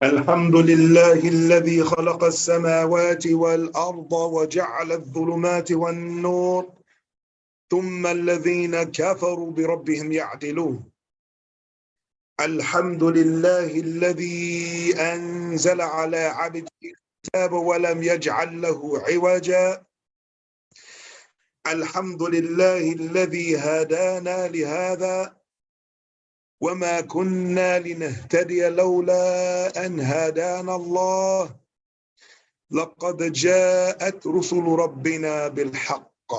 الحمد لله الذي خلق السماوات والأرض وجعل الظلمات والنور ثم الذين كفروا بربهم يعدلون. الحمد لله الذي أنزل على عبده الكتاب ولم يجعل له عوجا. الحمد لله الذي هدانا لهذا وما كنا لنهتدي لولا أن هدانا الله لقد جاءت رسل ربنا بالحق.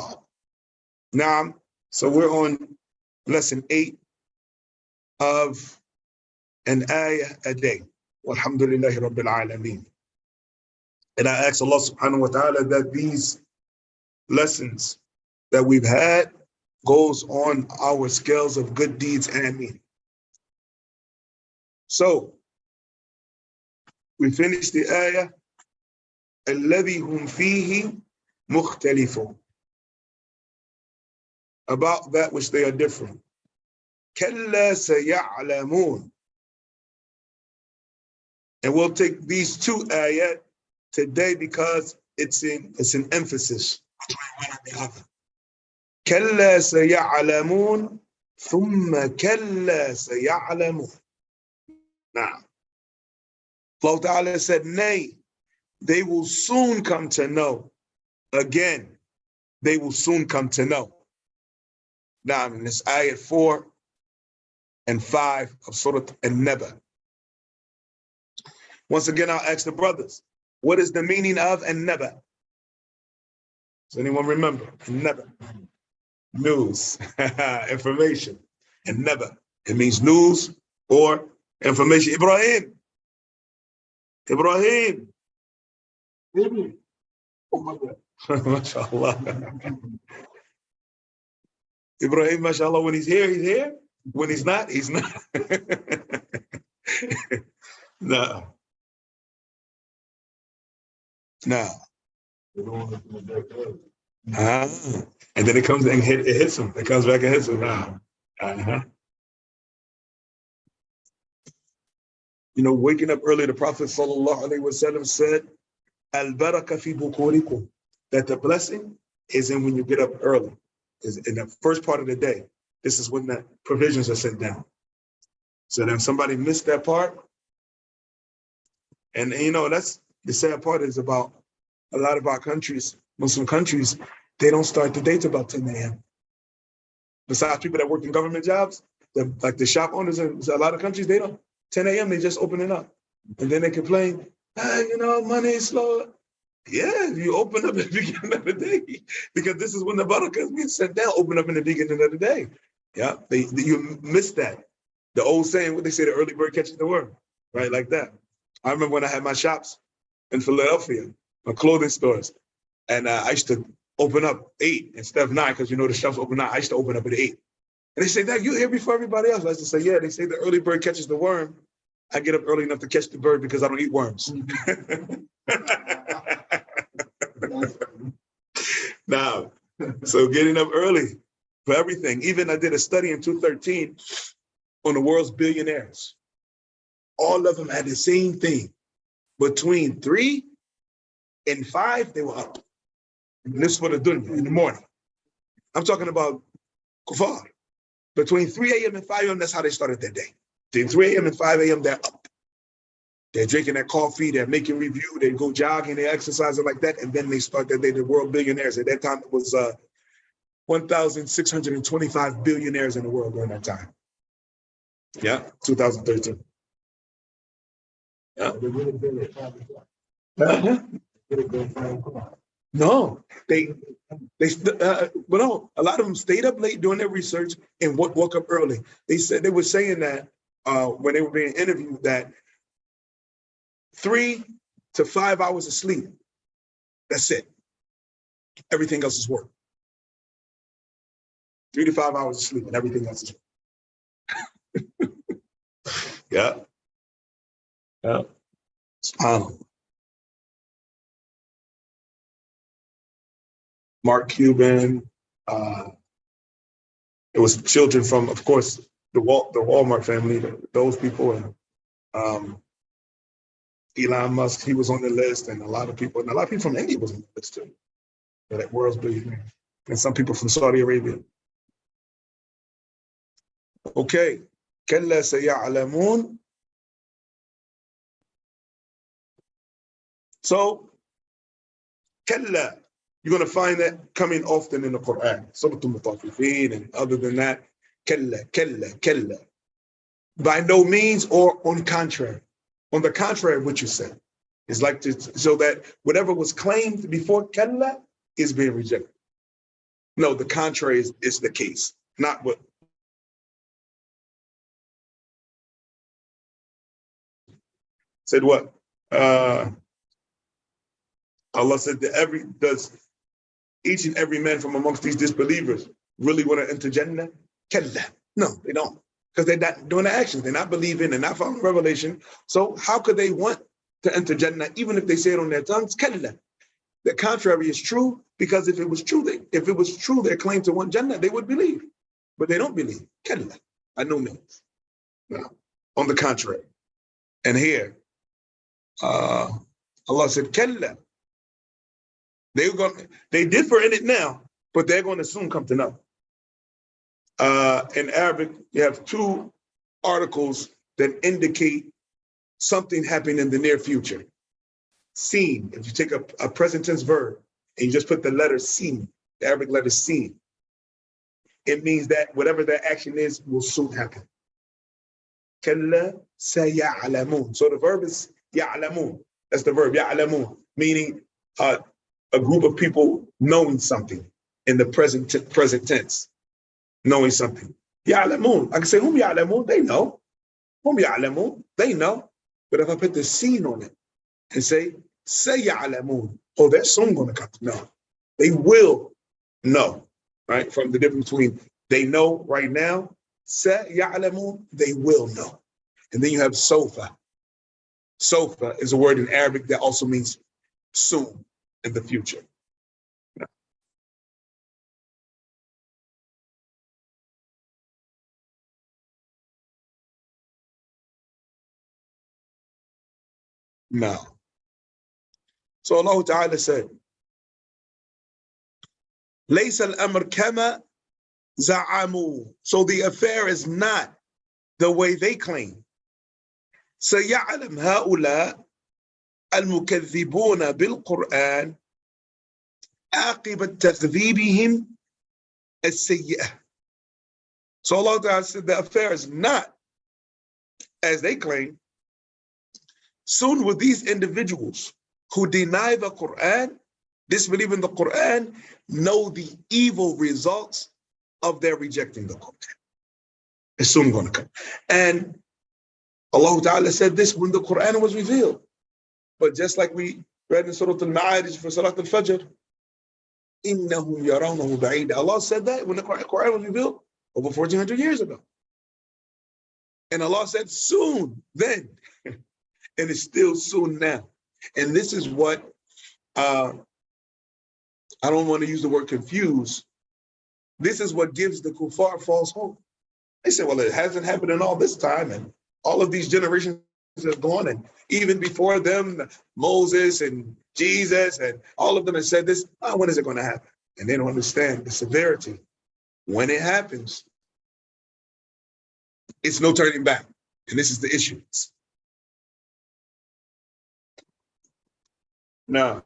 نعم. So we're on lesson 8 of an ayah a day. Walhamdulillahi Rabbil Alameen. And I ask Allah subhanahu wa ta'ala that these lessons that we've had goes on our scales of good deeds and meaning. So we finished the ayah الذي هم فيه مختلفون, about that which they are different. كلا سيعلمون. And we'll take these two ayat today because it's an emphasis between one and the other. كلا سيعلمون ثم كلا سيعلمون. Now, Allah Ta'ala said, nay, they will soon come to know. Again, they will soon come to know. Now, in this ayat 4 and 5 of Surah An-Naba. Once again, I'll ask the brothers, what is the meaning of An-Naba? Does anyone remember? An-Naba. News, information. An-Naba. It means news or information. Ibrahim. Oh my God. MashaAllah. Ibrahim, mashallah, when he's here, he's here. When he's not, he's not. No. No. And then it comes and it hits him. It comes back and hits him. You know, waking up early, the Prophet sallallahu alaihi wasallam said, Al-baraka fi bukurikum, that the blessing is in when you get up early, is in the first part of the day. This is when the provisions are sent down. So then somebody missed that part. And you know, that's the sad part is about a lot of our countries, Muslim countries, they don't start the day till about 10 a.m. Besides people that work in government jobs, like the shop owners in a lot of countries, they don't. 10 a.m. they just open it up. And then they complain, you know, money is slow. Yeah, you open up at the beginning of the day because this is when the barakah is being sent down, open up in the beginning of the day. Yeah, you missed that. The old saying, what they say, the early bird catches the worm, right? Like that. I remember when I had my shops in Philadelphia, my clothing stores, and I used to open up 8 instead of 9 because you know the shops open 9. I used to open up at 8. And they say, that you here before everybody else. I used to say, yeah, they say the early bird catches the worm. I get up early enough to catch the bird because I don't eat worms. Now, so getting up early for everything. Even I did a study in 2013 on the world's billionaires. All of them had the same thing. Between 3 and 5, they were up. And this for the dunya in the morning. I'm talking about kuffar. Between 3 a.m. and 5 a.m., that's how they started their day. Between 3 a.m. and 5 a.m., they're up. They're drinking that coffee, they're making review, they go jogging, they're exercising like that, and then they start that day, the world billionaires. At that time, it was 1,625 billionaires in the world during that time. Yeah, 2013. Yeah. No, but no, a lot of them stayed up late doing their research and woke up early. They were saying that when they were being interviewed that 3 to 5 hours of sleep, that's it. Everything else is work. 3 to 5 hours of sleep and everything else is work. Yeah. Yeah. Mark Cuban. It was children from, of course, the Walmart family, those people, and Elon Musk. He was on the list, and a lot of people from India was on the list too. That world's billionaire, and some people from Saudi Arabia. Okay, كلا سيعلمون. So, كلا, you're going to find that coming often in the Quran. Surah Al-Mutaffifin, and other than that, كلا, كلا, كلا. By no means, or on contrary. On the contrary of what you said. It's like so that whatever was claimed before كلا is being rejected. No, the contrary is the case. Not what. Said what? Allah said that does each and every man from amongst these disbelievers really want to enter Jannah? Kalla. No, they don't. Because they're not doing the actions. They're not believing. They're not following revelation. So how could they want to enter Jannah, even if they say it on their tongues? Kalla. The contrary is true, because if it was true, their claim to want Jannah, they would believe. But they don't believe. Kalla. By no means. No. On the contrary. And here, Allah said, Kalla. They differ in it now, but they're going to soon come to know. In Arabic, you have 2 articles that indicate something happening in the near future. Seen, if you take a present tense verb and you just put the letter seen, the Arabic letter seen, it means that whatever that action is will soon happen. Kalla saya'lamun. So the verb is ya'lamun. That's the verb, ya'lamun, meaning a group of people knowing something in the present tense, knowing something. Ya'lamun. I can say, hum ya'lamun, they know. Hum ya'lamun, they know. But if I put the seen on it and say ya'lamun, oh, they're soon going to come to know. They will know, right? From the difference between they know right now, ya'lamun, they will know. And then you have sofa. Sofa is a word in Arabic that also means soon, in the future. No. So Allah Ta'ala said, لَيْسَ الْأَمْرُ كَمَا زَعَمُوا. So the affair is not the way they claim. سَيَعْلَمْ هَؤُلَاء الْمُكَذِّبُونَ بِالْقُرْآنِ عَاقِبَ تَكْذِيبِهِمْ السَّيِّئَةِ. So Allah Ta'ala said the affair is not as they claim. Soon will these individuals who deny the Quran, disbelieve in the Quran, know the evil results of their rejecting the Quran. It's soon going to come. And Allah Ta'ala said this when the Quran was revealed. But just like we read in Surah Al-Ma'arij for Salat al-Fajr, إِنَّهُمْ يَرَوْنَهُ بَعِيدًا. Allah said that when the Quran was revealed over 1,400 years ago. And Allah said soon, then. And it's still soon now. And this is what, I don't want to use the word confuse. This is what gives the kuffar false hope. They say, well, it hasn't happened in all this time, and all of these generations have gone, and even before them, Moses and Jesus, and all of them have said this. Oh, when is it going to happen? And they don't understand the severity. When it happens, it's no turning back. And this is the issue. Now,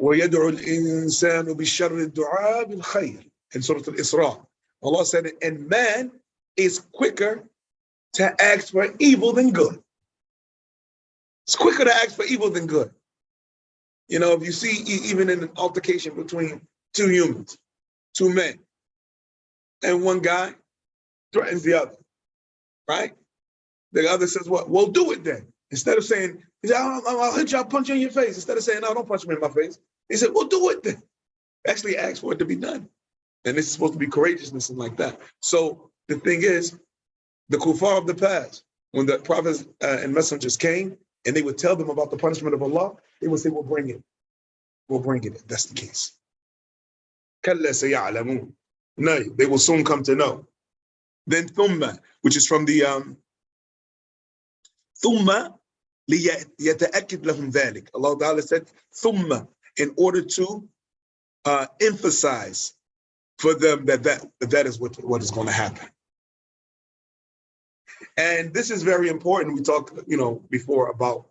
وَيَدْعُ الْإِنسَانُ بِالشَّرِّ الدُّعَاء بِالْخَيْرِ in Surah Al-Isra. Allah said, and man is quicker to ask for evil than good. It's quicker to ask for evil than good. You know, if you see even in an altercation between two humans, two men, and one guy threatens the other, right? The other says, what? Well, do it then. Instead of saying, I'll hit you, I'll punch you in your face. Instead of saying, no, don't punch me in my face. He said, well, do it then. Actually ask for it to be done. And this is supposed to be courageousness and like that. So the thing is, the kuffar of the past, when the prophets and messengers came and they would tell them about the punishment of Allah, they would say, we'll bring it. We'll bring it if that's the case. كَلَّا سَيَعْلَمُونَ. No, they will soon come to know. Then thumma, which is from the thumma لِيَتَأَكِدْ لَهُمْ ذَلِكَ. Allah Ta'ala said, thumma, in order to emphasize for them that is what is going to happen. And this is very important. We talked, before about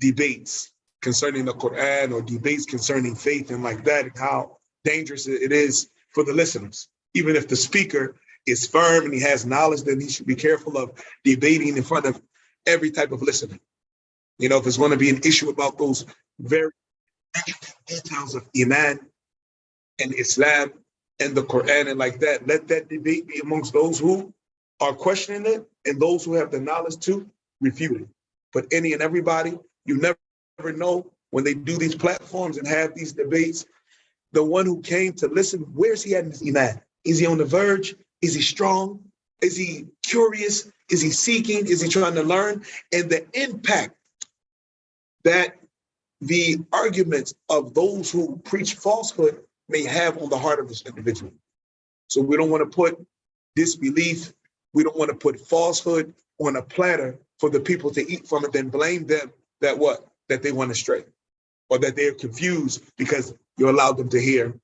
debates concerning the Quran or debates concerning faith and like that, and how dangerous it is for the listeners. Even if the speaker is firm and he has knowledge, then he should be careful of debating in front of every type of listener. If it's going to be an issue about those very details of Iman and Islam and the Quran and like that, let that debate be amongst those who are questioning it and those who have the knowledge to refute it. But any and everybody, you never know when they do these platforms and have these debates, the one who came to listen, where's he at in his Iman? Is he on the verge? Is he strong? Is he curious? Is he seeking? Is he trying to learn? And the impact that the arguments of those who preach falsehood may have on the heart of this individual. So we don't want to put disbelief, we don't want to put falsehood on a platter for the people to eat from it, then blame them that they went astray or that they're confused because you allowed them to hear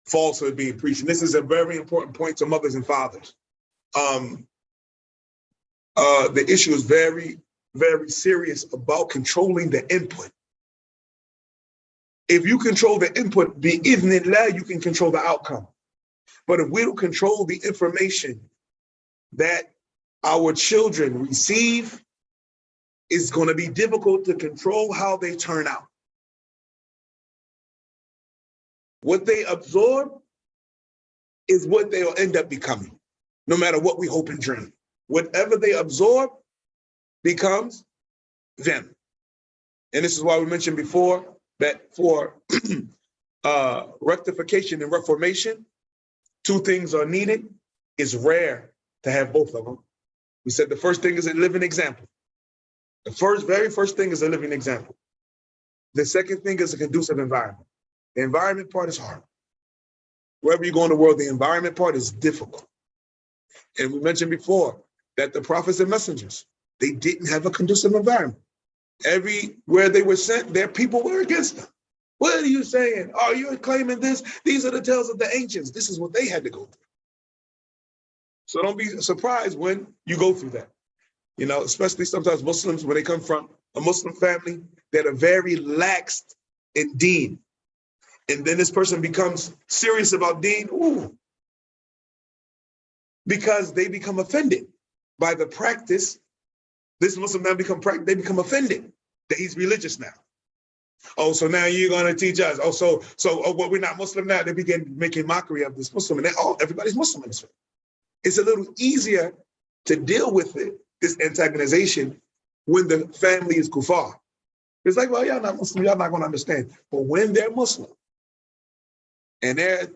falsehood being preached. And this is a very important point to mothers and fathers. The issue is very, very serious about controlling the input. If you control the input, bi-idhnillah, you can control the outcome. But if we don't control the information that our children receive, it's going to be difficult to control how they turn out. What they absorb is what they'll end up becoming, no matter what we hope and dream. Whatever they absorb becomes them. And this is why we mentioned before that for rectification and reformation, two things are needed. It's rare to have both of them. We said the first thing is a living example. The very first thing is a living example. The second thing is a conducive environment. The environment part is hard. Wherever you go in the world, the environment part is difficult. And we mentioned before that the prophets and messengers, they didn't have a conducive environment. Everywhere they were sent, their people were against them. What are you saying? Are you claiming this? These are the tales of the ancients. This is what they had to go through. So don't be surprised when you go through that. Especially sometimes Muslims, when they come from a Muslim family that are very laxed in deen. And then this person becomes serious about deen, because they become offended by the practice. This Muslim man they become offended that he's religious now. Oh, so now you're going to teach us. What, we're not Muslim now? They begin making mockery of this Muslim, and everybody's Muslim in this way. It's a little easier to deal with it, this antagonization, when the family is kuffar. It's like, well, y'all not Muslim, y'all not going to understand. But when they're Muslim, and they're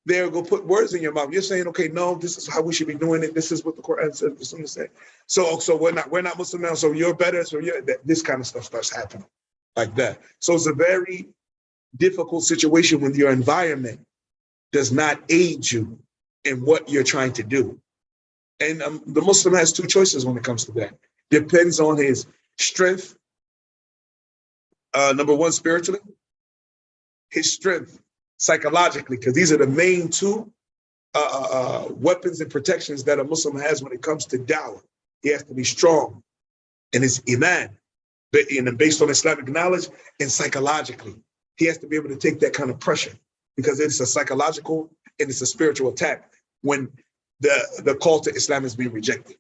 going to put words in your mouth, you're saying, okay, no, this is how we should be doing it. This is what the Quran says. The Sunnah said. So we're not Muslim now. So you're better. So this kind of stuff starts happening like that. So it's a very difficult situation when your environment does not aid you in what you're trying to do. And the Muslim has two choices when it comes to that. Depends on his strength. Number one, spiritually. His strength psychologically, because these are the main two weapons and protections that a Muslim has when it comes to da'wah. He has to be strong in his iman, based on Islamic knowledge and psychologically. He has to be able to take that kind of pressure because it's a psychological and it's a spiritual attack when the call to Islam is being rejected.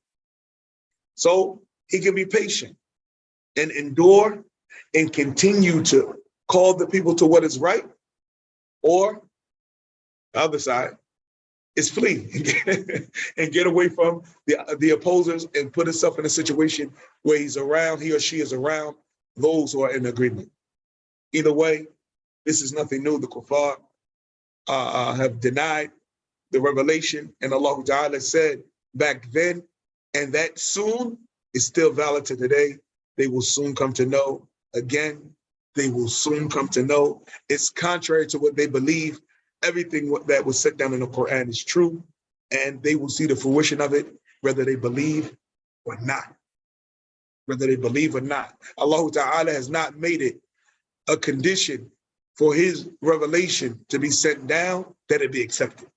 So he can be patient and endure and continue to call the people to what is right, or the other side is flee and get away from the opposers and put himself in a situation where he or she is around those who are in agreement. Either way, this is nothing new. The kuffar have denied the revelation, and Allah Ta'ala said back then, and that soon is still valid to today. They will soon come to know. Again, they will soon come to know. It's contrary to what they believe. Everything that was set down in the Quran is true, and they will see the fruition of it, whether they believe or not. Whether they believe or not. Allah Ta'ala has not made it a condition for his revelation to be sent down that it be accepted.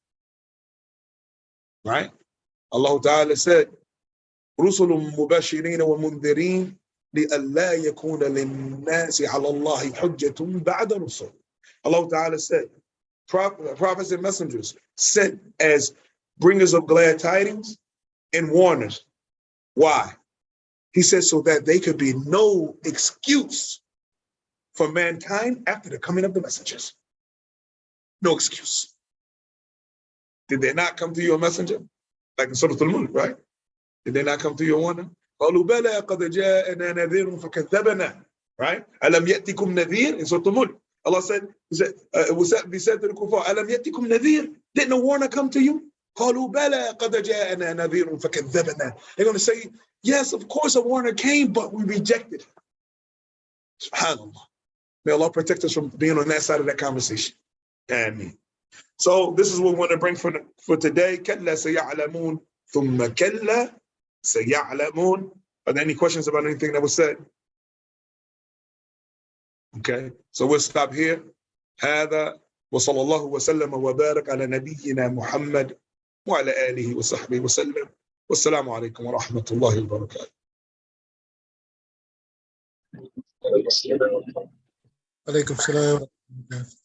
Right? Allah Ta'ala said, رُسُلٌ مُبَشِّرِينَ وَمُنذِرِينَ لِأَلَّا يَكُونَ لِلنَّاسِ عَلَى اللَّهِ حُجَّةٌ بَعْدَ رُسُلٍ. Allah Ta'ala said, prophets and messengers sent as bringers of glad tidings and warners. Why? He says so that there could be no excuse for mankind after the coming of the messengers. No excuse. Did there not come to you a messenger? Like in Surah Al-Mulk, right? Did they not come to you a warner? قالوا بلى قد جاءنا نذير فكذبنا. Right? ألم يأتكم نذير in Surah Al-Mulk. Allah said, it was said to the kuffar, ألم يأتكم نذير? Didn't a warner come to you? قالوا بلى قد جاءنا نذير فكذبنا. They're going to say, yes, of course a warner came, but we rejected. SubhanAllah. May Allah protect us from being on that side of that conversation. Ameen. So this is what we want to bring for today. كلا سيعلمون ثم كلا سيعلمون. Are there any questions about anything that was said? Okay, so we'll stop here. هذا وصلى الله وسلم وبارك على نبينا محمد وعلى آله وصحبه وسلم. والسلام عليكم ورحمة الله وبركاته. عليكم السلام ورحمة الله.